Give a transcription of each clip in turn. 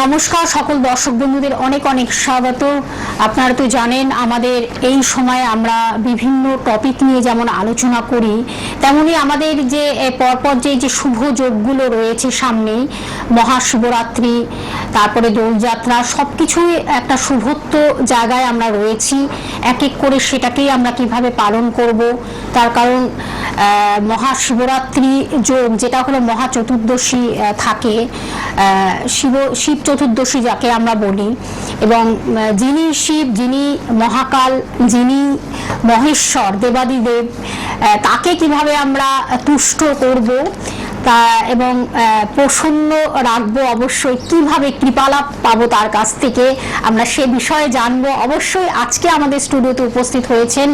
নমস্কার সকল দর্শক বন্ধুদের অনেক অনেক স্বাগত। আপনারা তো জানেন আমাদের এই সময় আমরা বিভিন্ন টপিক নিয়ে যেমন আলোচনা করি, তেমনি আমাদের যে পরপর যে শুভ যোগগুলো রয়েছে সামনেই, মহাশিবরাত্রি, তারপরে দোলযাত্রা, সব কিছুই একটা শুভত্ব জায়গায় আমরা রয়েছি। এক এক করে সেটাকেই আমরা কিভাবে পালন করব, তার কারণ মহাশিবরাত্রি যোগ যেটা হলো মহা চতুর্দশী থাকে, শিব চতুর্দশী যাকে আমরা বলি, এবং যিনি শিব, যিনি মহাকাল, যিনি মহেশ্বর, দেবাদিদেব, তাকে কিভাবে আমরা তুষ্ট করব তা এবং প্রসন্ন রাখবো, অবশ্যই কিভাবে কৃপালাভ পাবো তার কাছ থেকে আমরা সে বিষয়ে জানবো। অবশ্যই আজকে আমাদের স্টুডিওতে উপস্থিত হয়েছেন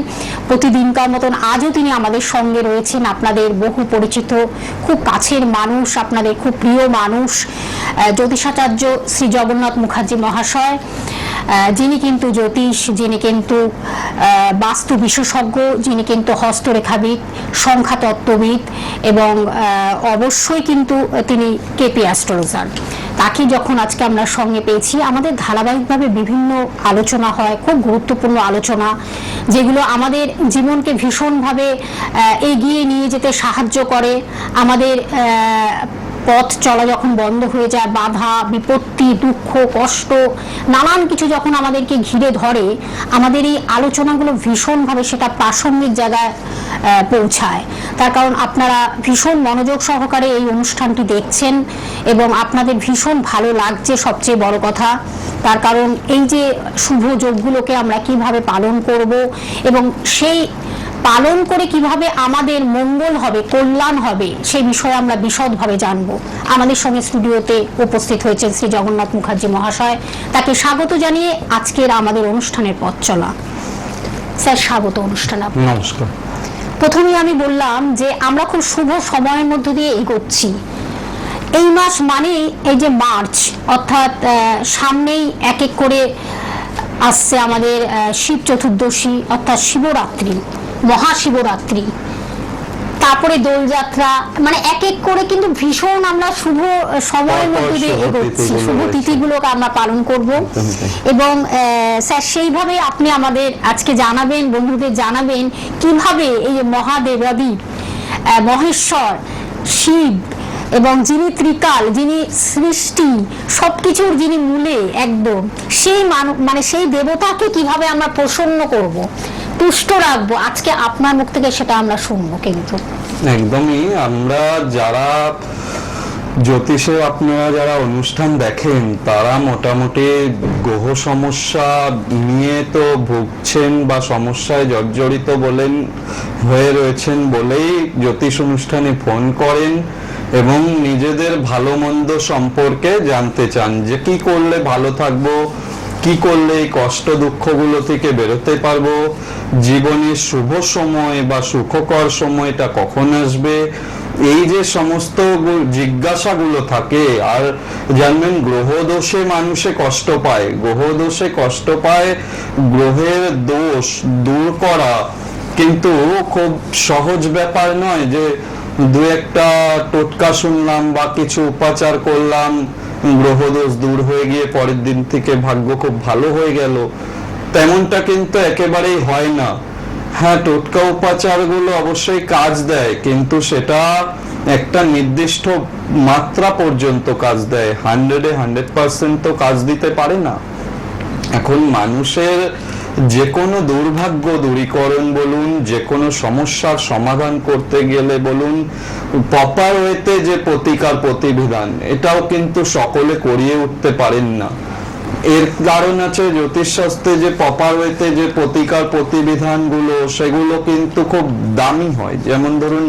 প্রতিদিনকার মতন আজও তিনি আমাদের সঙ্গে রয়েছেন, আপনাদের বহু পরিচিত, খুব কাছের মানুষ, আপনাদের খুব প্রিয় মানুষ, জ্যোতিষাচার্য শ্রী জগন্নাথ মুখার্জি মহাশয়, যিনি কিন্তু জ্যোতিষ, যিনি কিন্তু বাস্তু বিশেষজ্ঞ, যিনি কিন্তু হস্তরেখাবিদ, সংখ্যাতত্ত্ববিদ, এবং অবশ্যই কিন্তু তিনি কেপি অ্যাস্ট্রোলজার। তাকে যখন আজকে আমরা সঙ্গে পেয়েছি, আমাদের ধারাবাহিকভাবে বিভিন্ন আলোচনা হয়, খুব গুরুত্বপূর্ণ আলোচনা, যেগুলো আমাদের জীবনকে ভীষণভাবে এগিয়ে নিয়ে যেতে সাহায্য করে। আমাদের পথ চলা যখন বন্ধ হয়ে যায়, বাধা বিপত্তি, দুঃখ, কষ্ট, নানান কিছু যখন আমাদেরকে ঘিরে ধরে, আমাদের এই আলোচনাগুলো ভীষণভাবে সেটা প্রাসঙ্গিক জায়গায় পৌঁছায়। তার কারণ আপনারা ভীষণ মনোযোগ সহকারে এই অনুষ্ঠানটি দেখছেন এবং আপনাদের ভীষণ ভালো লাগছে, সবচেয়ে বড় কথা। তার কারণ এই যে শুভ যোগগুলোকে আমরা কিভাবে পালন করব এবং সেই পালন করে কিভাবে আমাদের মঙ্গল হবে, কল্যাণ হবে, সেই বিষয়ে আমরা বিশদভাবে জানবো। আমাদের সঙ্গে স্টুডিওতে উপস্থিত হয়েছেন শ্রী জগন্নাথ মুখার্জি মহাশয়, তাকে স্বাগত জানিয়ে আজকের আমাদের অনুষ্ঠানের পথ চলা। স্যার, স্বাগত অনুষ্ঠানে। নমস্কার। প্রথমেই আমি বললাম যে আমরা খুব শুভ সময়ের মধ্য দিয়ে এগোচ্ছি। এই মাস মানেই এই যে মার্চ, অর্থাৎ সামনেই এক এক করে আসছে আমাদের শিব চতুর্দশী, অর্থাৎ শিবরাত্রি, মহাশিবরাত্রি, তারপরে দোলযাত্রা, মানে এক এক করে কিন্তু ভীষণ আমরা শুভ সময়ের মধ্যে দিয়ে এগোচ্ছি, শুভ তিথিগুলোকে আমরা পালন করব। এবং স্যার, সেইভাবে আপনি আমাদের আজকে জানাবেন, বন্ধুদের জানাবেন কিভাবে এই যে মহাদেবাদি, মহেশ্বর, শিব, এবং যিনি ত্রিকাল, যিনি সৃষ্টি সবকিছুর যিনি মূলে একদম, সেই মানে সেই দেবতাকে কিভাবে আমরা প্রসন্ন করব, তুষ্ট রাখবো, আজকে আপনার মুখ থেকে সেটা আমরা শুনবো। কিন্তু একদমই, আমরা যারা জ্যোতিষে আপনারা যারা অনুষ্ঠান দেখেন, তারা মোটামুটি গ্রহ সমস্যা নিয়ে তো ভুগছেন বা সমস্যায় জর্জরিত বলেন হয়ে রয়েছেন বলেই জ্যোতিষ অনুষ্ঠানে ফোন করেন এবং নিজেদের ভালো মন্দ সম্পর্কে জানতে চান, যে কি করলে ভালো থাকবো, কি করলে এই কষ্ট দুঃখগুলো থেকে বেরোতে পারবো, জীবনের শুভ সময় বা সুখকর সময়টা কখন আসবে, এই যে সমস্ত জিজ্ঞাসাগুলো থাকে। আর জানবেন, গ্রহ দোষে মানুষে কষ্ট পায়, গ্রহ দোষে কষ্ট পায়, গ্রহের দোষ দূর করা কিন্তু খুব সহজ ব্যাপার নয় যে দু একটা টোটকা শুনলাম বা কিছু উপাচার করলাম, গ্রহ দোষ দূর হয়ে গিয়ে পরের দিন থেকে ভাগ্য খুব ভালো হয়ে গেল, তেমনটা কিন্তু একেবারেই হয় না। হ্যাঁ, টোটকা উপাচার গুলো অবশ্যই কাজ দেয়, কিন্তু সেটা একটা নির্দিষ্ট মাত্রা পর্যন্ত কাজ দেয়, 100% তো কাজ দিতে পারে না। এখন মানুষের যে কোনো দুর্ভাগ্য দূরীকরণ বলুন, যে কোনো সমস্যার সমাধান করতে গেলে বলুন, প্রপার ওয়েতে যে প্রতিকার প্রতিবিধান, এটাও কিন্তু সকলে করিয়ে উঠতে পারেন না। এর কারণ আছে জ্যোতিষশাস্ত্রে যে প্রপার ওয়েতে যে প্রতিকার প্রতিবিধান গুলো, সেগুলো কিন্তু খুব দামি হয়। যেমন ধরুন,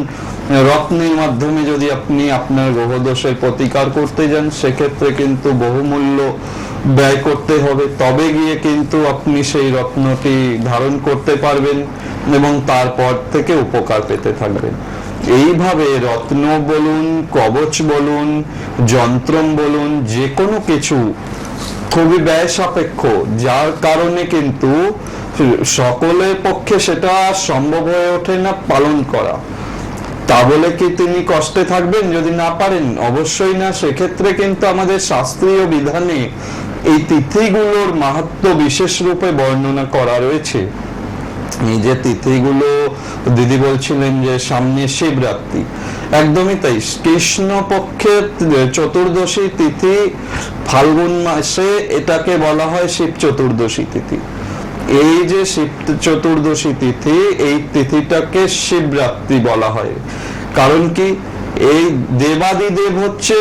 রত্নের মাধ্যমে যদি আপনি আপনার গ্রহদোষের প্রতিকার করতে যান, সেক্ষেত্রে কিন্তু বহুমূল্য ব্যয় করতে হবে, তবে গিয়ে কিন্তু আপনি সেই রত্নটি ধারণ করতে পারবেন এবং তারপর থেকে উপকার পেতে থাকবেন। এইভাবে রত্ন বলুন, কবচ বলুন, যন্ত্রম বলুন, যে কোনো কিছু খুবই ব্যয় সাপেক্ষ, যার কারণে কিন্তু সকলের পক্ষে সেটা সম্ভব হয়ে ওঠে না পালন করা। তা বলে কি তিনি কষ্টে থাকবেন যদি না পারেন? অবশ্যই না। সেক্ষেত্রে কিন্তু আমাদের শাস্ত্রীয় বিধানে এই তিথিগুলোর মাহাত্ম্য বিশেষ রূপে বর্ণনা করা রয়েছে। এই যে তিথিগুলো দিদি বলছিলেন যে সামনে শিবরাত্রি, একদমই তাই। কৃষ্ণ পক্ষের চতুর্দশী তিথি ফাল্গুন মাসে, এটাকে বলা হয় শিব চতুর্দশী তিথি। এই যে শিব চতুর্দশী তিথি, এই তিথিটাকে শিবরাত্রি বলা হয়। কারণ কি, এই দেবাদিদেব হচ্ছে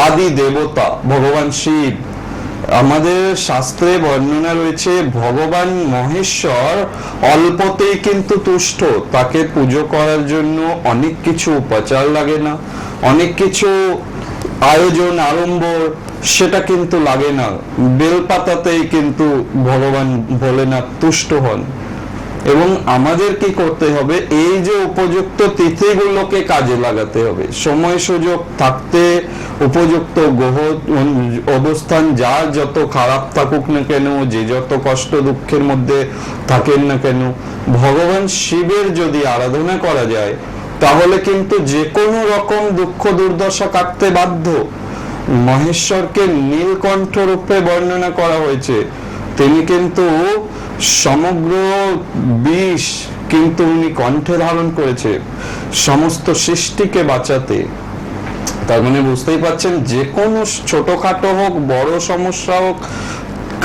আদি দেবতা ভগবান শিব। আমাদের শাস্ত্রে বর্ণনা রয়েছে ভগবান মহেশ্বর অল্পতেই কিন্তু তুষ্ট। তাকে পুজো করার জন্য অনেক কিছু উপাচার লাগে না, অনেক কিছু আয়োজন আড়ম্বর সেটা কিন্তু লাগে না। বেলপাতাতেই কিন্তু ভগবান ভোলেনাথ তুষ্ট হন। এবং আমাদের কি করতে হবে, এই যে উপযুক্ত তিথিগুলোকে কাজে লাগাতে হবে। সময় সুযোগ থাকতে উপযুক্ত গ্রহ অবস্থান যার যত খারাপ থাকুক না কেন, যে যত কষ্ট দুঃখের মধ্যে থাকেন না কেন, ভগবান শিবের যদি আরাধনা করা যায় তাহলে কিন্তু যে কোনো রকম দুঃখ দুর্দশা কাটতে বাধ্য। মহেশ্বরকে নীলকণ্ঠ রূপে বর্ণনা করা হয়েছে। তিনি কিন্তু সমগ্র বিষ কিন্তু উনি কণ্ঠে ধারণ করেছে সমস্ত সৃষ্টিকে বাঁচাতে। তার মানে বুঝতেই পারছেন, যে কোনো ছোটখাটো হোক বড় সমস্যা হোক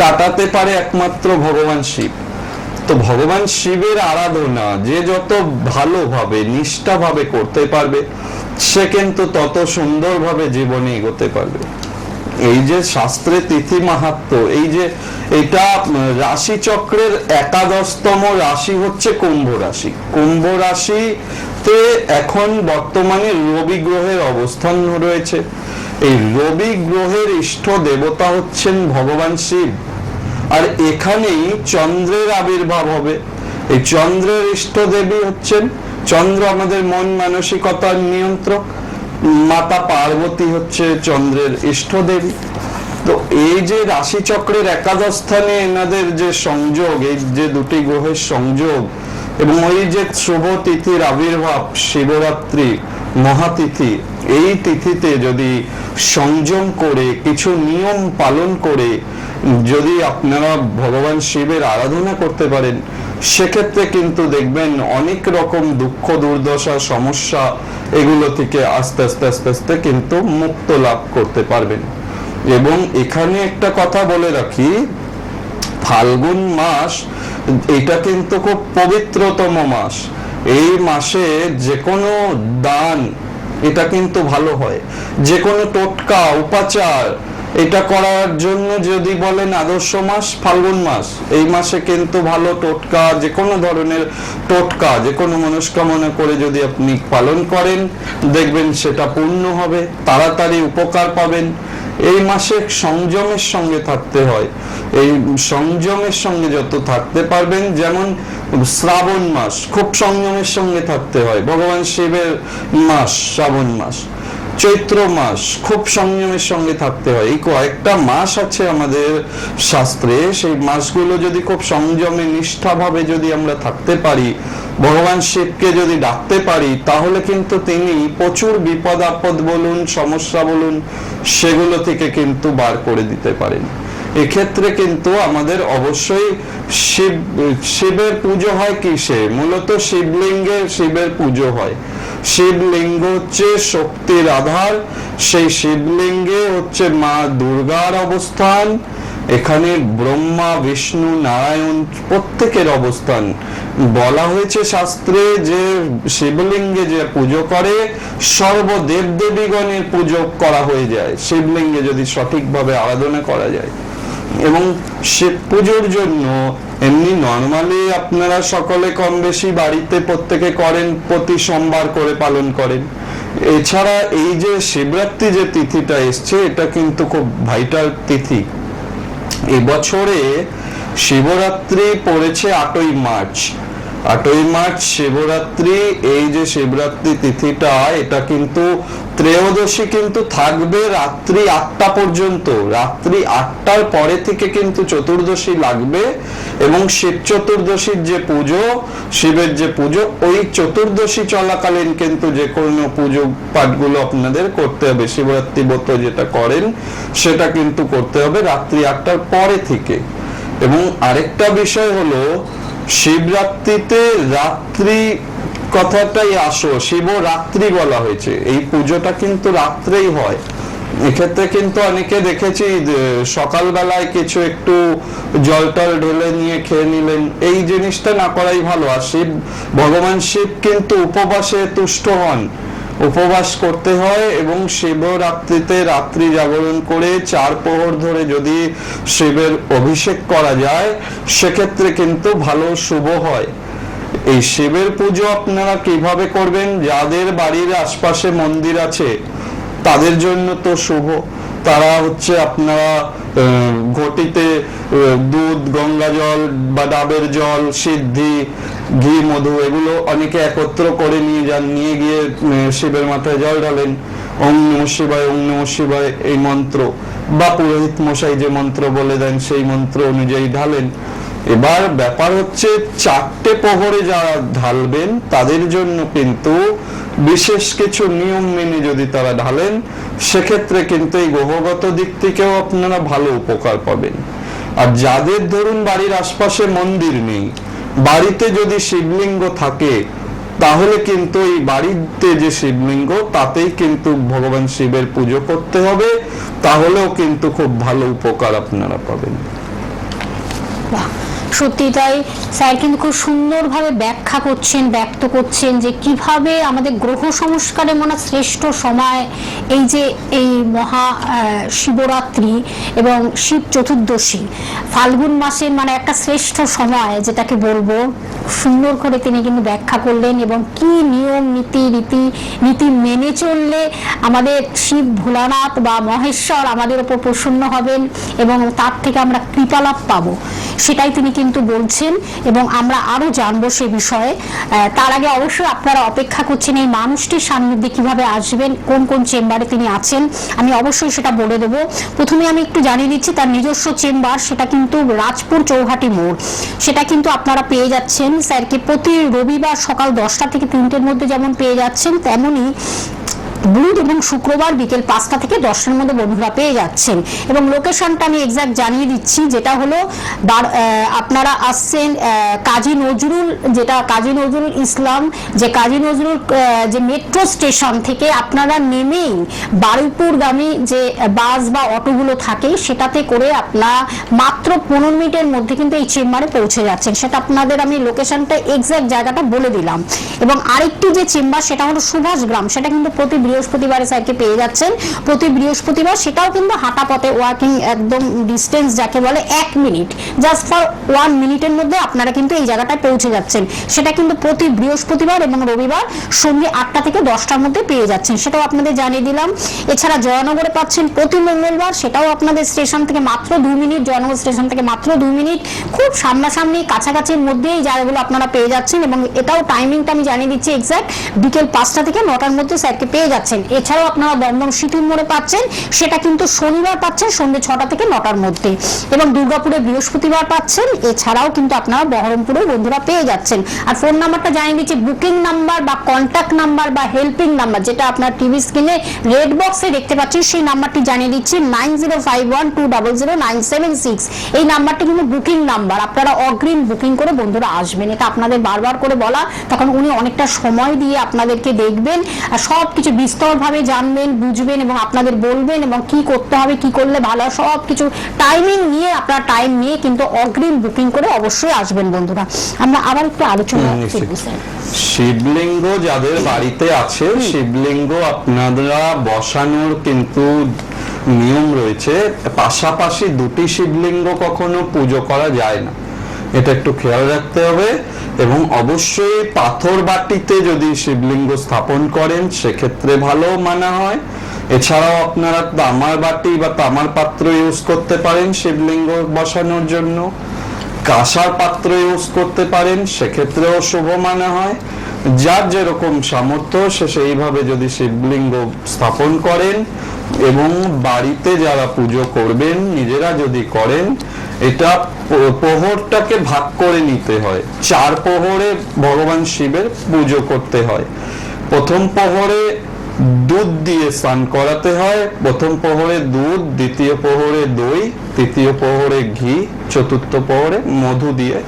কাটাতে পারে একমাত্র ভগবান শিব। তো ভগবান শিবের আরাধনা যে যত ভালোভাবে নিষ্ঠাভাবে করতে পারবে, সে কিন্তু তত সুন্দরভাবে জীবনে এগোতে পারবে। এই যে শাস্ত্রে তিথি মাহাত্ম্য, এই যে এটা রাশি চক্রের একাদশতম রাশি হচ্ছে কুম্ভ রাশি। কুম্ভ রাশিতে এখন বর্তমানে রবি গ্রহের অবস্থান রয়েছে। এই রবি গ্রহের ইষ্ট দেবতা হচ্ছেন ভগবান শিব। আর এখানেই চন্দ্রের আবির্ভাব হবে। এই চন্দ্রের ইষ্ট দেবী হচ্ছেন চন্দ্র, আমাদের মন মানসিকতার নিয়ন্ত্রক। মাতা পার্বতী হচ্ছে চন্দ্রের ইষ্ট দেবী। তো এই যে রাশি চক্রের একাদশ স্থানে এনাদের যে সংযোগ, এই যে দুটি গ্রহের সংযোগ, এবং ওই যে শুভ তিথির আবির্ভাব শিবরাত্রি মহাতিথি, এই তিথিতে যদি সংযম করে কিছু নিয়ম পালন করে যদি আপনারা ভগবান শিবের আরাধনা করতে পারেন, সেক্ষেত্রে কিন্তু দেখবেন অনেক রকম দুঃখ দুর্দশা সমস্যা এগুলো থেকে আস্তে আস্তে আস্তে আস্তে কিন্তু মুক্ত লাভ করতে পারবেন। এবং এখানে একটা কথা বলে রাখি, ফাল্গুন মাস এটা কিন্তু খুব পবিত্রতম মাস। এই মাসে যে কোনো দান এটা কিন্তু ভালো হয়। যে কোনো টোটকা উপাচার এটা করার জন্য যদি বলেন আদর্শ মাস ফাল্গুন মাস। এই মাসে কিন্তু ভালো টোটকা, যে কোনো ধরনের টোটকা, যে কোনো মনস্কামনা করে যদি আপনি পালন করেন, দেখবেন সেটা পূর্ণ হবে, তাড়াতাড়ি উপকার পাবেন। এই মাসে সংযমের সঙ্গে থাকতে হয়। এই সংযমের সঙ্গে যত থাকতে পারবেন, যেমন শ্রাবণ মাস খুব সংযমের সঙ্গে থাকতে হয়, ভগবান শিবের মাস শ্রাবণ মাস। চৈত্র মাস খুব সংযমের সঙ্গে থাকতে হয়। এই কয়েকটা মাস আছে আমাদের শাস্ত্রে, সেই মাসগুলো যদি খুব সংযমে নিষ্ঠাভাবে যদি আমরা থাকতে পারি, ভগবান শিবকে যদি ডাকতে পারি, তাহলে কিন্তু তিনি প্রচুর বিপদ আপদ বলুন, সমস্যা বলুন, সেগুলো থেকে কিন্তু বার করে দিতে পারেন। এক্ষেত্রে কিন্তু আমাদের অবশ্যই শিবের পুজো হয় কিসে? মূলত শিবলিঙ্গে শিবের পুজো হয়। শিবলিঙ্গ হচ্ছে শক্তির আধার, সেই শিবলিঙ্গে হচ্ছে মা দুর্গার অবস্থান। এখানে ব্রহ্মা বিষ্ণু নারায়ণ প্রত্যেকের অবস্থান। বলা হয়েছে শাস্ত্রে যে শিবলিঙ্গে যে পুজো করে সর্বদেব দেবীগণের পুজো করা হয়ে যায় শিবলিঙ্গে যদি সঠিকভাবে আরাধনা করা যায়। এবং শিব পুজোর জন্য এমনি নর্মালি আপনারা সকলে কম বেশি বাড়িতে প্রত্যেকে করেন, প্রতি সোমবার করে পালন করেন। এছাড়া এই যে শিবরাত্রি যে তিথিটা এসছে, এটা কিন্তু খুব ভাইটাল তিথি। এবছরে শিবরাত্রি পড়েছে 8ই মার্চ। 8ই মার্চ শিবরাত্রি, এই যে শিবরাত্রি তিথিটা এটা কিন্তু ত্রয়োদশী কিন্তু থাকবে রাত্রি 8টা পর্যন্ত। রাত্রি 8টার পরে থেকে কিন্তু চতুর্দশী লাগবে, এবং শিব চতুর্দশীর যে পুজো, শিবের যে পুজো, ওই চতুর্দশী চলাকালীন কিন্তু যে কোনো পুজো পাঠগুলো আপনাদের করতে হবে। শিবরাত্রি ব্রত যেটা করেন সেটা কিন্তু করতে হবে রাত্রি 8টার পরে থেকে। এবং আরেকটা বিষয় হলো, শিবরাত্রিতে রাত্রি কথাটাই আসো, শিবরাত্রি বলা হয়েছে, এই পুজোটা কিন্তু রাত্রেই হয়। এক্ষেত্রে কিন্তু অনেকে দেখেছি সকালবেলায় কিছু একটু জল টল ঢেলে নিয়ে খেয়ে নিলেন, এই জিনিসটা না করাই ভালো। আর ভগবান শিব কিন্তু উপবাসে তুষ্ট হন, উপবাস করতে হয়, এবং শিবরাত্রিতে রাত্রি জাগরণ করে 4 প্রহর ধরে যদি শিবের অভিষেক করা যায় সেক্ষেত্রে কিন্তু ভালো শুভ হয়। এই শিবের পুজো আপনারা কিভাবে করবেন? যাদের বাড়ির আশপাশে মন্দির আছে তাদের জন্য তো শুভ। তারা হচ্ছে আপনারা ঘটিতে দুধ, গঙ্গা জল বা ডাবের জল, সিদ্ধি, ঘি, মধু এগুলো অনেকে একত্র করে নিয়ে যান, নিয়ে গিয়ে শিবের মাথায় জল ঢালেন। ওম নমঃ শিবায়, ওম নমঃ শিবায় এই মন্ত্র, বা পুরোহিত মশাই যে মন্ত্র বলে দেন সেই মন্ত্র অনুযায়ী ঢালেন। এবার ব্যাপার হচ্ছে 4টে প্রহরে যারা ঢালবেন তাদের জন্য কিন্তু বিশেষ কিছু নিয়ম মেনে যদি তারা ঢালেন সেক্ষেত্রে কিন্তু এই গ্রহগত দিক থেকেও আপনারা ভালো উপকার পাবেন। আর যাদের ধরুন বাড়ির আশপাশে মন্দির নেই, বাড়িতে যদি শিবলিঙ্গ থাকে তাহলে কিন্তু এই বাড়িতে যে শিবলিঙ্গ তাতেই কিন্তু ভগবান শিবের পুজো করতে হবে, তাহলেও কিন্তু খুব ভালো উপকার আপনারা পাবেন। সত্যি তাই, স্যার কিন্তু খুব সুন্দরভাবে ব্যাখ্যা করছেন, ব্যক্ত করছেন যে কিভাবে আমাদের গ্রহ সংস্কারের মনে শ্রেষ্ঠ সময় এই যে এই মহা শিবরাত্রি এবং শিব চতুর্দশী, ফাল্গুন মাসের মানে একটা শ্রেষ্ঠ সময় যেটাকে বলবো, সুন্দর করে তিনি কিন্তু ব্যাখ্যা করলেন। এবং কি নিয়ম নীতি মেনে চললে আমাদের শিব ভোলানাথ বা মহেশ্বর আমাদের উপর প্রসন্ন হবেন এবং তার থেকে আমরা কৃপালাভ পাবো, সেটাই তিনি কিন্তু বলছেন। এবং আমরা আরো জানবো সে বিষয়ে। তার আগে অবশ্যই আপনারা অপেক্ষা করছেন এই মানুষটির সান্নিধ্যে কিভাবে আসবেন, কোন কোন চেম্বারে তিনি আছেন, আমি অবশ্যই সেটা বলে দেবো। প্রথমে আমি একটু জানিয়ে দিচ্ছি তার নিজস্ব চেম্বার, সেটা কিন্তু রাজপুর চৌহাটি মোড়। সেটা কিন্তু আপনারা পেয়ে যাচ্ছেন স্যারকে প্রতি রবিবার সকাল 10টা থেকে 3টের মধ্যে যেমন পেয়ে যাচ্ছেন, তেমনি বুধ এবং শুক্রবার বিকেল 5টা থেকে 10টার মধ্যে বন্ধুরা পেয়ে যাচ্ছেন। এবং লোকেশনটা আমি এক্সাক্ট জানিয়ে দিচ্ছি, যেটা হলো আপনারা আসছেন কাজী নজরুল, যেটা কাজী নজরুল ইসলাম, যে কাজী নজরুল যে মেট্রো স্টেশন থেকে আপনারা নেমেই বারুইপুরগামী যে বাস বা অটোগুলো থাকে সেটাতে করে আপনারা মাত্র 15 মিনিটের মধ্যে কিন্তু এই চেম্বারে পৌঁছে যাচ্ছেন। সেটা আপনাদের আমি লোকেশনটা এক্সাক্ট জায়গাটা বলে দিলাম। এবং আরেকটি যে চেম্বার সেটা হলো সুভাষ গ্রাম, সেটা কিন্তু প্রতি বৃহস্পতিবারে স্যারকে পেয়ে যাচ্ছেন, প্রতি বৃহস্পতিবার। সেটাও কিন্তু হাঁটা পথে, ওয়াকিং একদম ডিস্টেন্স যাকে বলে 1 মিনিট, জাস্ট ফর 1 মিনিটের মধ্যে আপনারা কিন্তু এই জায়গাটায় পৌঁছে যাচ্ছেন। সেটা কিন্তু প্রতি বৃহস্পতিবার এবং রবিবার সন্ধ্যে 8টা থেকে 10টার মধ্যে পেয়ে যাচ্ছেন, সেটাও আপনাদের জানিয়ে দিলাম। এছাড়া জয়নগরে পাচ্ছেন প্রতি মঙ্গলবার, সেটাও আপনাদের স্টেশন থেকে মাত্র 2 মিনিট, জয়নগর স্টেশন থেকে মাত্র 2 মিনিট, খুব সামনাসামনি কাছাকাছির মধ্যে এই জায়গাগুলো আপনারা পেয়ে যাচ্ছেন। এবং এটাও টাইমিংটা আমি জানিয়ে দিচ্ছি এক্সাক্ট, বিকেল 5টা থেকে 9টার মধ্যে স্যারকে পেয়ে যাচ্ছেন। এছাড়াও আপনারা দমদম সিটির মোড়ে পাচ্ছেন, সেটা কিন্তু শনিবার পাচ্ছেন সন্ধ্যে 6টা থেকে 9টার মধ্যে, এবং দুর্গাপুরে বৃহস্পতিবার পাচ্ছেন। এছাড়াও কিন্তু আপনারা বহরমপুরে বন্ধুরা পেয়ে যাচ্ছেন। আর ফোন নাম্বারটা জানিয়ে দিচ্ছি, বুকিং নাম্বার বা কন্ট্যাক্ট নাম্বার বা হেল্পিং নাম্বার, যেটা আপনার টিভি স্ক্রিনে রেড বক্সে দেখতে পাচ্ছেন, সেই নাম্বারটি জানিয়ে দিচ্ছি 9051200976। এই নাম্বারটি কিন্তু বুকিং নাম্বার, আপনারা অগ্রিম বুকিং করে বন্ধুরা আসবেন। এটা আপনাদের বারবার করে বলা, তখন উনি অনেকটা সময় দিয়ে আপনাদেরকে দেখবেন আর সব কিছু বিস্তরভাবে জানবেন, বুঝবেন এবং আপনাদের বলবেন এবং কি করতে হবে, কি করলে ভালো, সব কিছু টাইমিং নিয়ে আপনারা টাইম নিয়ে কিন্তু অগ্রিম বুকিং করে অবশ্যই আসবেন বন্ধুরা। আমরা আবার একটু আলোচনা করব স্যার। শিবলিঙ্গ যাদের বাড়িতে আছে, শিবলিঙ্গ আপনারা বসানোর কিন্তু নিয়ম রয়েছে। পাশাপাশি দুটি শিবলিঙ্গ কখনো পুজো করা যায় না, এটা একটু খেয়াল রাখতে হবে। এবং অবশ্যই পাথর বাটিতে যদি শিবলিঙ্গ স্থাপন করেন সেক্ষেত্রে ভালো মানা হয়। এছাড়াও আপনারা তামার বাটি বা তামার পাত্র ইউজ করতে পারেন শিবলিঙ্গ বসানোর জন্য। কাঁসার পাত্র ইউজ করতে পারেন, সেক্ষেত্রেও শুভ মানা হয়। যার যেরকম সামর্থ্য সে সেইভাবে যদি শিবলিঙ্গ স্থাপন করেন, এবং বাড়িতে যারা পুজো করবেন নিজেরা যদি করেন, এটা প্রহরটাকে ভাগ করে নিতে হয়। 4 প্রহরে ভগবান শিবের পুজো করতে হয়। প্রথম প্রহরে দুধ দিয়ে স্নান করাতে হয়, প্রথম প্রহরে দুধ, দ্বিতীয় প্রহরে দই, তৃতীয় প্রহরে ঘি, চতুর্থ প্রহরে মধু দিয়ে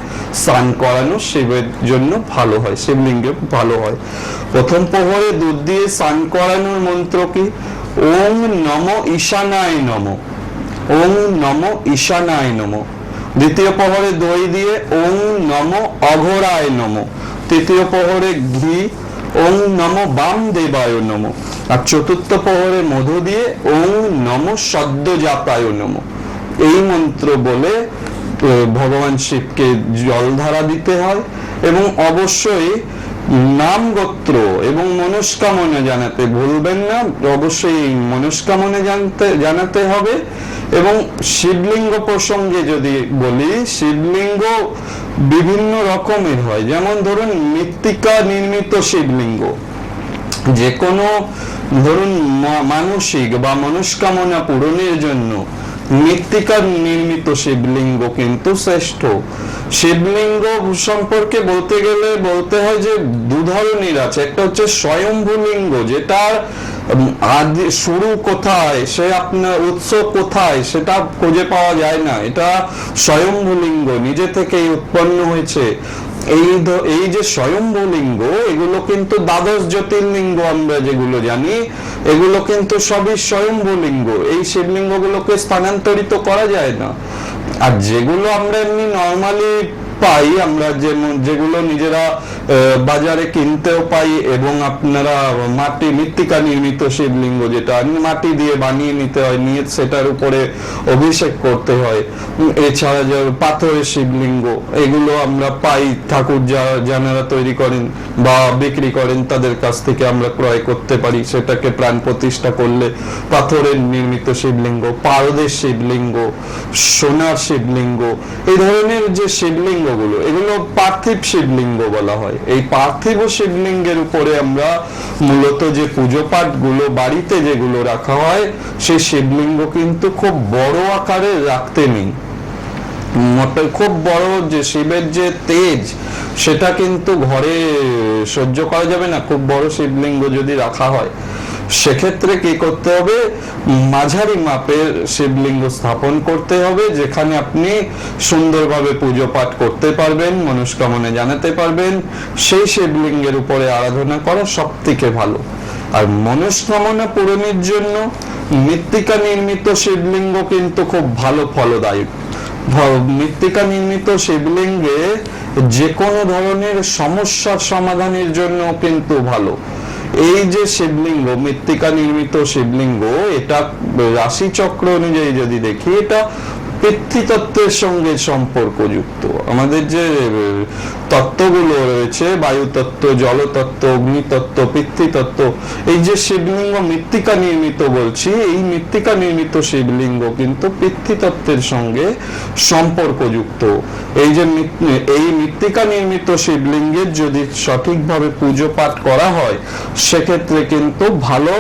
স্নান করানো শিবের জন্য ভালো হয়, শিবলিঙ্গে ভালো হয়। প্রথম প্রহরে দুধ দিয়ে স্নান করানোর মন্ত্র কি? ওং নমো ঈশানায় নমো, ওং নমো ঈশানায় নমো। দ্বিতীয় প্রহরে দই দিয়ে ওং নমো অঘোরায় নমো। তৃতীয় প্রহরে ঘি, ওং নমো বামদেবায় নমো। আর চতুর্থ প্রহরে মধু দিয়ে ওং নমো সদ্যজাতায় নমো। এই মন্ত্র বলে ভগবান শিবকে জলধারা দিতে হয়, এবং অবশ্যই নাম গোত্র এবং মনস্কামনা জানাতে ভুলবেন না। অবশ্যই মনস্কামনা জানাতে হবে। এবং শিবলিঙ্গ প্রসঙ্গে যদি বলি, শিবলিঙ্গ বিভিন্ন রকমের হয়। যেমন ধরুন মৃত্তিকা নির্মিত শিবলিঙ্গ, যে কোনো ধরুন মানসিক বা মনস্কামনা পূরণের জন্য মৃত্তিকা নির্মিত শিবলিঙ্গ কিন্তু শ্রেষ্ঠ। শিবলিঙ্গ সম্পর্কে বলতে গেলে বলতে হয় যে 2 ধরনের আছে। একটা হচ্ছে স্বয়ম্ভু লিঙ্গ, যেটার আদি শুরু কোথায়, সে আপনার উৎস কোথায় সেটা খুঁজে পাওয়া যায় না। এটা স্বয়ম্ভু লিঙ্গ, নিজে থেকেই উৎপন্ন হয়েছে। এই যে স্বয়ম্ভু লিঙ্গ, এগুলো কিন্তু 12 জ্যোতির্লিঙ্গ আমরা যেগুলো জানি, এগুলো কিন্তু সবই স্বয়ম্ভু লিঙ্গ। এই শিবলিঙ্গ গুলোকে স্থানান্তরিত করা যায় না। আর যেগুলো আমরা এমনি নর্মালি পাই, আমরা যেগুলো নিজেরা বাজারে কিনতেও পাই, এবং আপনারা মাটি মৃত্তিকা নির্মিত শিবলিঙ্গ, যেটা মাটি দিয়ে বানিয়ে নিতে হয়, নিয়ে সেটার উপরে অভিষেক করতে হয়। এছাড়া যে পাথরের শিবলিঙ্গ, এগুলো আমরা পাই ঠাকুর যারা তৈরি করেন বা বিক্রি করেন তাদের কাছ থেকে আমরা ক্রয় করতে পারি। সেটাকে প্রাণ প্রতিষ্ঠা করলে পাথরের নির্মিত শিবলিঙ্গ, পারদের শিবলিঙ্গ, সোনার শিবলিঙ্গ, এই ধরনের যে শিবলিঙ্গ গুলো, এগুলো পার্থিব শিবলিঙ্গ বলা হয়। এই পার্থিব শিবলিঙ্গের উপরে আমরা মূলত যে পুজো পাঠ গুলো বাড়িতে যেগুলো রাখা হয়, সেই শিবলিঙ্গ কিন্তু খুব বড় আকারে রাখতে নেই। খুব বড় যে শিবের যে তেজ, সেটা কিন্তু ঘরে সহ্য করা যাবে না খুব বড় শিবলিঙ্গ যদি রাখা হয়। সেক্ষেত্রে কি করতে হবে? মাঝারি মাপের শিবলিঙ্গ স্থাপন করতে হবে, যেখানে আপনি সুন্দরভাবে পুজো পাঠ করতে পারবেন, মনস্কামনা জানাতে পারবেন। সেই শিবলিঙ্গের উপরে আরাধনা করা সব থেকে ভালো। আর মনস্কামনা পূরণের জন্য মৃত্তিকা নির্মিত শিবলিঙ্গ কিন্তু খুব ভালো ফলদায়ক। মৃত্তিকা নির্মিত শিবলিঙ্গে যে কোনো ধরনের সমস্যার সমাধানের জন্য কিন্তু ভালো। এই যে শিবলিঙ্গ, মৃত্তিকা নির্মিত শিবলিঙ্গ, এটা রাশি চক্র অনুযায়ী যদি দেখি, এটা পৃথ্বীতত্ত্বের সঙ্গে সম্পর্কযুক্ত। আমাদের যে তত্ত্বগুলো রয়েছে, বায়ুতত্ত্ব, জলতত্ত্ব, অগ্নিতত্ত্ব, পৃথ্বীতত্ত্ব, এই যে শিবলিঙ্গ মৃত্তিকা নির্মিত বলছি, এই মৃত্তিকা নির্মিত শিবলিঙ্গ কিন্তু পৃথ্বীতত্ত্বের সঙ্গে সম্পর্কযুক্ত। এই মৃত্তিকা নির্মিত শিবলিঙ্গের যদি সঠিকভাবে পুজো পাঠ করা হয়, সেক্ষেত্রে কিন্তু ভালো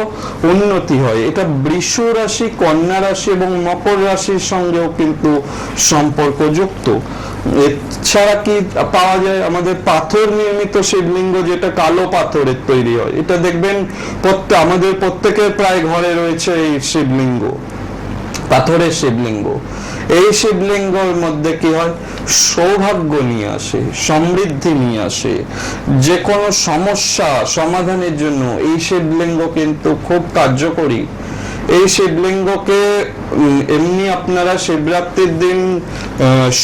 উন্নতি হয়। এটা বৃষ রাশি, কন্যা রাশি এবং মকর রাশির সঙ্গেও কিন্তু সম্পর্কযুক্ত। এছাড়া কি পাওয়া যায়? আমাদের পাথর নির্মিত শিবলিঙ্গ, যেটা কালো পাথরের তৈরি হয়, এটা দেখবেন আমাদের প্রত্যেকের প্রায় ঘরে রয়েছে এই শিবলিঙ্গ, পাথরের শিবলিঙ্গ। এই শিবলিঙ্গের মধ্যে কি হয়? সৌভাগ্য নিয়ে আসে, সমৃদ্ধি নিয়ে আসে। যে কোনো সমস্যা সমাধানের জন্য এই শিবলিঙ্গ কিন্তু খুব কার্যকরী। এই শিবলিঙ্গকে এমনি আপনারা শিবরাত্রির দিন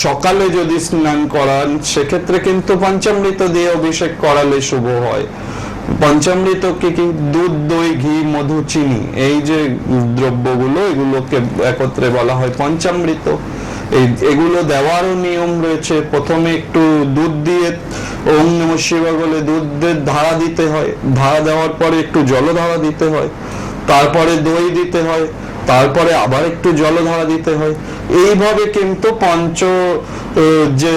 সকালে যদি স্নান করান, সেক্ষেত্রে কিন্তু পঞ্চামৃত দিয়ে অভিষেক করালে শুভ হয়। পঞ্চামৃত কি কি? দুধ, দই, ঘি, মধু, চিনি, এই যে দ্রব্যগুলো, এগুলোকে একত্রে বলা হয় পঞ্চামৃত। এগুলো দেওয়ারও নিয়ম রয়েছে। প্রথমে একটু দুধ দিয়ে ওম নমঃ শিবায় বলে দুধের ধারা দিতে হয়, ধারা দেওয়ার পরে একটু জলধারা দিতে হয়, তারপরে দই দিতে হয়, তারপরে আবার একটু জলধারা দিতে হয়। এইভাবে কিন্তু যে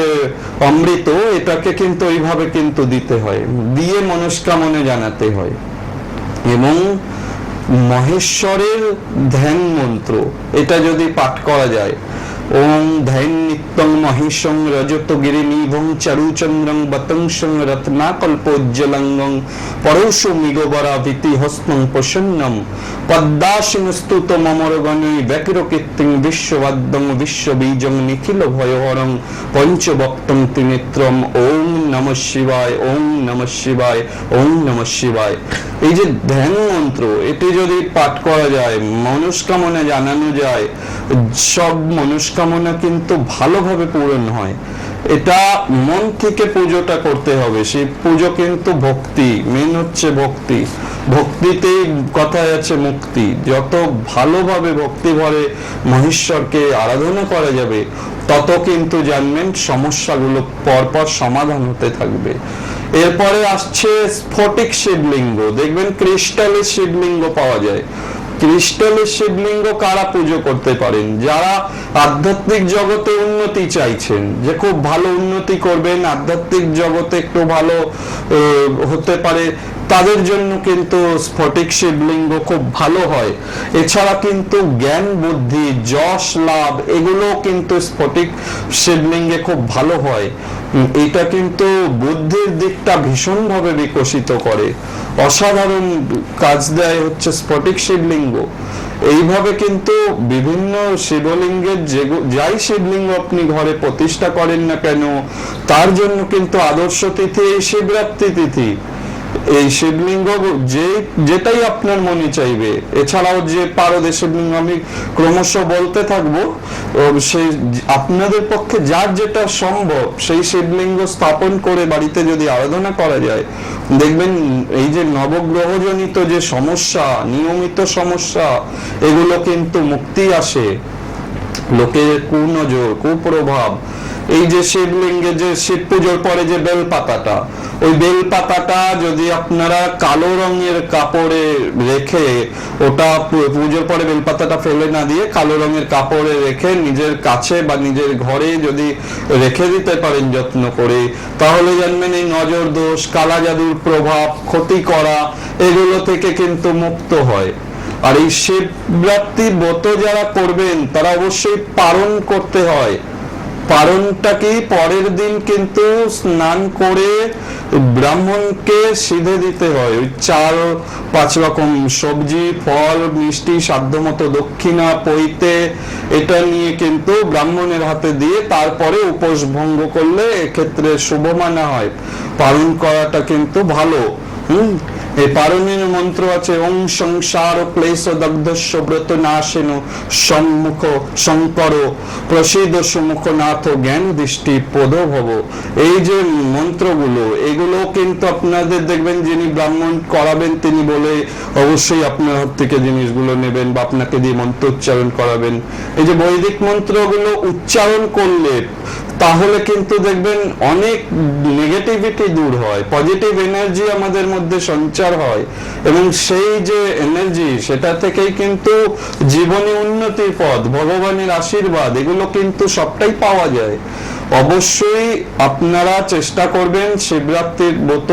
অমৃত এটাকে কিন্তু এইভাবে কিন্তু দিতে হয়, দিয়ে মনস্কামনা জানাতে হয়। এবং মহেশ্বরের ধ্যান মন্ত্র এটা যদি পাঠ করা যায়, ওং ধ্যান নিত্যং মহেশং রজত গিরিনিভং চারুচন্দ্রং বতংসং রত্নাকল্পোজ্জ্বলঙ্গং পরশু মিগবরা ভীতি হস্তং প্রসন্নম পদ্মাসিনস্তুত মমরগণৈ ব্যাকিরকীর্তিং বিশ্ববাদ্যং বিশ্ববীজং নিখিল ভয়হরং পঞ্চবক্তং ত্রিনেত্রম ওং নমঃ শিবায়, ওং নমঃ শিবায়, ওং নমঃ শিবায়। এই যে ধ্যান মন্ত্র এটি যদি পাঠ করা যায়, মনস্কামনা জানানো যায়, সব মনস্কামনা কিন্তু ভালোভাবে পূরণ হয়। এটা মন থেকে পুজোটা করতে হবে। সেই পুজো কিন্তু ভক্তি, মেন হচ্ছে ভক্তি। ভক্তিতেই কথায় আছে মুক্তি। যত ভালোভাবে ভক্তি ভরে মহেশ্বরকে আরাধনা করা যাবে, তত কিন্তু জানবেন সমস্যাগুলো পরপর সমাধান হতে থাকবে। এরপরে আসছে স্ফটিক শিবলিঙ্গ। দেখবেন ক্রিস্টালের শিবলিঙ্গ পাওয়া যায়। ক্রিস্টালের শিবলিঙ্গ কারা পুজো করতে পারেন? যারা আধ্যাত্মিক জগতে উন্নতি চাইছেন, যে খুব ভালো উন্নতি করবেন, আধ্যাত্মিক জগতে একটু ভালো হতে পারে, তাদের জন্য কিন্তু স্ফটিক শিবলিঙ্গ খুব ভালো হয়। এছাড়া কিন্তু জ্ঞান বুদ্ধি যশ লাভ এগুলো কিন্তু স্ফটিক শিবলিঙ্গে খুব ভালো হয়। এটা কিন্তু বুদ্ধির দিকটা ভীষণভাবে বিকশিত করে, অসাধারণ কাজ দেয় হচ্ছে স্ফটিক শিবলিঙ্গ। এইভাবে কিন্তু বিভিন্ন শিবলিঙ্গের যাই শিবলিঙ্গ আপনি ঘরে প্রতিষ্ঠা করেন না কেন, তার জন্য কিন্তু আদর্শ তিথি এই শিবরাত্রি তিথি। এই শিবলিঙ্গ যেটাই আপনার মনে চাইবে, এছাড়াও যে পারদে শিবলিঙ্গ আমি ক্রমশ বলতে থাকবো, সেই আপনাদের পক্ষে যার যেটা সম্ভব সেই শিবলিঙ্গ স্থাপন করে বাড়িতে যদি আরাধনা করা যায়, দেখবেন এই যে নবগ্রহজনিত যে সমস্যা, নিয়মিত সমস্যা, এগুলো কিন্তু মুক্তি আসে। লোকের কুনজর কুপ্রভাব, এই যে শিবলিঙ্গে যে শিব পুজোর পরে যে বেলপাতাটা, ওই বেলপাতাটা যদি আপনারা কালো রঙের কাপড়ে রেখে, ওটা পুজোর পরে বেলপাতাটা ফেলে না দিয়ে কালো রঙের কাপড়ে রেখে নিজের কাছে বা নিজের ঘরে যদি রেখে দিতে পারেন যত্ন করে, তাহলে জানবেন এই নজর দোষ, কালা জাদুর প্রভাব, ক্ষতি করা, এগুলো থেকে কিন্তু মুক্ত হয়। আর এই শিবরাত্রি ব্রত যারা করবেন তারা অবশ্যই পালন করতে হয়। পারণটা কি, পরের দিন কিন্তু স্নান করে ব্রাহ্মণকে সিধে দিতে হয়। ওই 4-5 রকম সবজি, ফল, মিষ্টি, সাধ্যমতো দক্ষিণা, পৈতে, এটা নিয়ে কিন্তু ব্রাহ্মণের হাতে দিয়ে তারপরে উপোস ভঙ্গ করলে এক্ষেত্রে শুভ মানা হয়। পালন করাটা কিন্তু ভালো। এই পারণের মন্ত্র আছে ওং সংসার ক্লেশ দগ্ধস্য ব্রত নাশেন সম্মুখ শঙ্কর প্রসিদ সুমুখনাথ জ্ঞান দৃষ্টি পদ ভব। এই যে মন্ত্রগুলো, এগুলো কিন্তু আপনাদের দেখবেন যিনি ব্রাহ্মণ করাবেন তিনি বলে অবশ্যই আপনার হাত থেকে জিনিসগুলো নেবেন বা আপনাকে দিয়ে মন্ত্র উচ্চারণ করাবেন। এই যে বৈদিক মন্ত্রগুলো উচ্চারণ করলে তাহলে কিন্তু দেখবেন অনেক নেগেটিভিটি দূর হয়, পজিটিভ এনার্জি আমাদের মধ্যে সঞ্চার হয়, এবং সেই যে এনার্জি সেটা থেকেই কিন্তু জীবনে উন্নতির পথ, ভগবানের আশীর্বাদ, এগুলো কিন্তু সবটাই পাওয়া যায়। অবশ্যই আপনারা চেষ্টা করবেন শিবরাত্রির ব্রত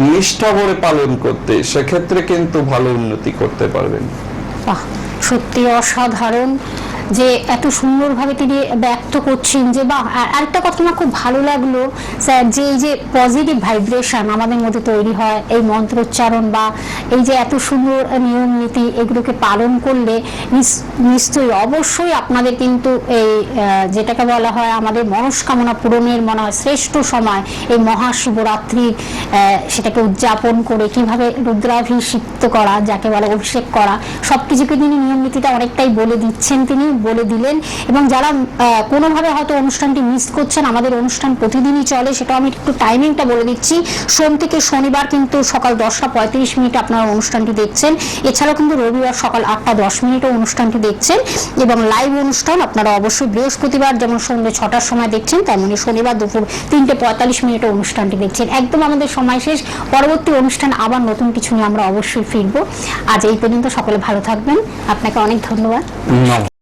নিষ্ঠা ভরে পালন করতে, সেক্ষেত্রে কিন্তু ভালো উন্নতি করতে পারবেন। সত্যি অসাধারণ যে এত সুন্দরভাবে তিনি ব্যক্ত করছেন। যে বা আরেকটা কথা আমার খুব ভালো লাগলো স্যার, যে এই যে পজিটিভ ভাইব্রেশন আমাদের মধ্যে তৈরি হয় এই মন্ত্র উচ্চারণ বা এই যে এত সুন্দর নিয়ম নীতি, এগুলোকে পালন করলে নিশ্চয়ই অবশ্যই আপনাদের কিন্তু এই যেটাকে বলা হয় আমাদের মনস্কামনা পূরণের মনে হয় শ্রেষ্ঠ সময় এই মহাশিবরাত্রি, সেটাকে উদযাপন করে কিভাবে রুদ্রাভিষিক্ত করা, যাকে বলে অভিষেক করা, সবকিছুকে তিনি নিয়ম নীতিটা অনেকটাই বলে দিচ্ছেন তিনি, বলে দিলেন। এবং যারা কোনোভাবে হয়তো অনুষ্ঠানটি মিস করছেন, আমাদের অনুষ্ঠান প্রতিদিনই চলে, সেটা আমি একটু টাইমিংটা বলে দিচ্ছি। সোম থেকে শনিবার কিন্তু সকাল 10:35 আপনারা অনুষ্ঠানটি দেখছেন। এছাড়াও কিন্তু রবিবার সকাল 8:10 অনুষ্ঠানটি দেখছেন। এবং লাইভ অনুষ্ঠান আপনারা অবশ্যই বৃহস্পতিবার যেমন সন্ধ্যে 6টার সময় দেখছেন, তেমনি শনিবার দুপুর 3:45 অনুষ্ঠানটি দেখছেন। একদম আমাদের সময় শেষ। পরবর্তী অনুষ্ঠান আবার নতুন কিছু নিয়ে আমরা অবশ্যই ফিরবো। আজ এই পর্যন্ত, সকলে ভালো থাকবেন। আপনাকে অনেক ধন্যবাদ।